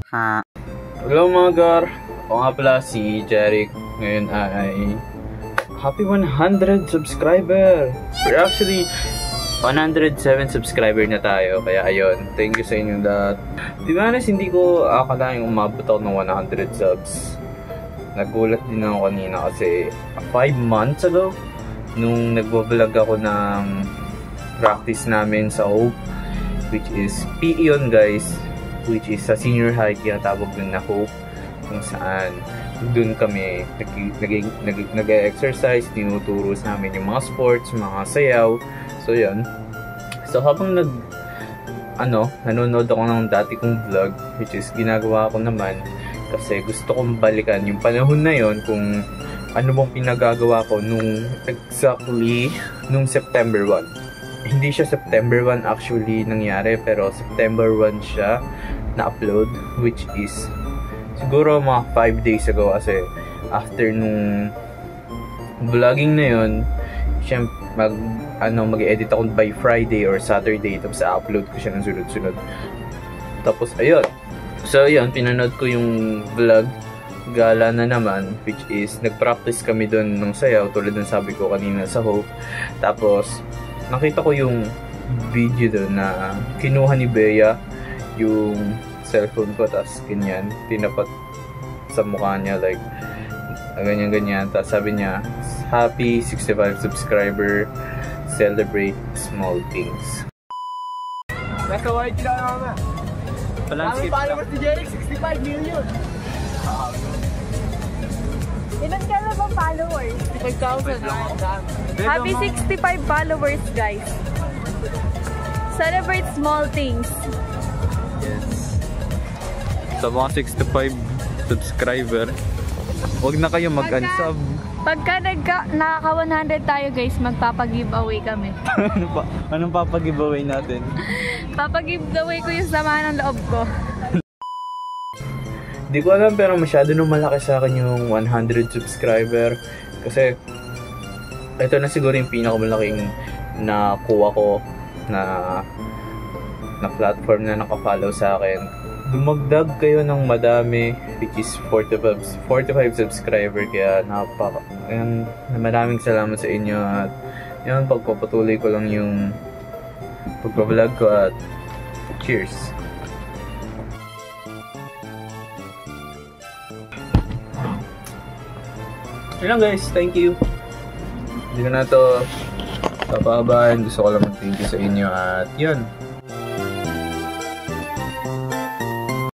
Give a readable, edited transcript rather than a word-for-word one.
Hello mga gar, ako nga pala si Jeric. Ngayon ay happy 100 subscriber. We're actually 107 subscriber na tayo. Kaya ayun, thank you sa inyong lahat. Di ba honest, hindi ko akalaing umabot ako ng 100 subs. Nagulat din ako kanina kasi 5 months ago nung nagbo-vlog ako ng practice namin sa Hope, which is PE yun guys, which is sa senior high, kaya tawag dun na Hope, kung saan dun kami nag-exercise, tinuturo sa amin yung mga sports, mga sayaw. So yun, so habang nanonood ako ng dati kong vlog, which is ginagawa ko naman kasi gusto kong balikan yung panahon na yon, kung ano bang pinagagawa ko nung September 1. Hindi siya September 1 actually nangyari, pero September 1 siya na-upload, which is siguro mga 5 days ago, kasi after nung vlogging na yun, siyempre mag-edit ako by Friday or Saturday, tapos i-upload ko siya ng sunod-sunod. Tapos ayun, so ayun, pinanood ko yung vlog gala na naman, which is nag-practice kami doon ng sayaw tulad ng sabi ko kanina sa Hope. Tapos nakita ko yung video doon na kinuha ni Bea yung cellphone ko, tapos ganyan, tinapat sa mukha niya, like ganyan. Tapos sabi niya, happy 65 subscriber, celebrate small things. Nasa YT lang naman. Palang skip lang. Followers ni Jeric, 65 million. Ilan ka na bang followers? 65,000. Happy 65 followers, guys. Celebrate small things. Yes. Sa mga 65 subscriber, huwag na kayo mag-unsub. Pagka nakaka 100 tayo, guys, magpapag-giveaway kami. Anong papag-giveaway natin? Papag-giveaway ko yung sama ng loob ko. Di ko alam, pero masyado nung malaki sa akin yung 100 subscriber. Kasi ito na siguro yung pinakamalaking nakuha ko na platform na nakafollow sa akin. Dumagdag kayo ng madami, which is 45 subscriber, kaya maraming salamat sa inyo. At yun, pagpapatuloy ko lang yung pagbablog ko, at cheers! Yun lang guys, thank you. Hindi ko na ito papahabahan, gusto ko lang mag-thank you sa inyo, at yun.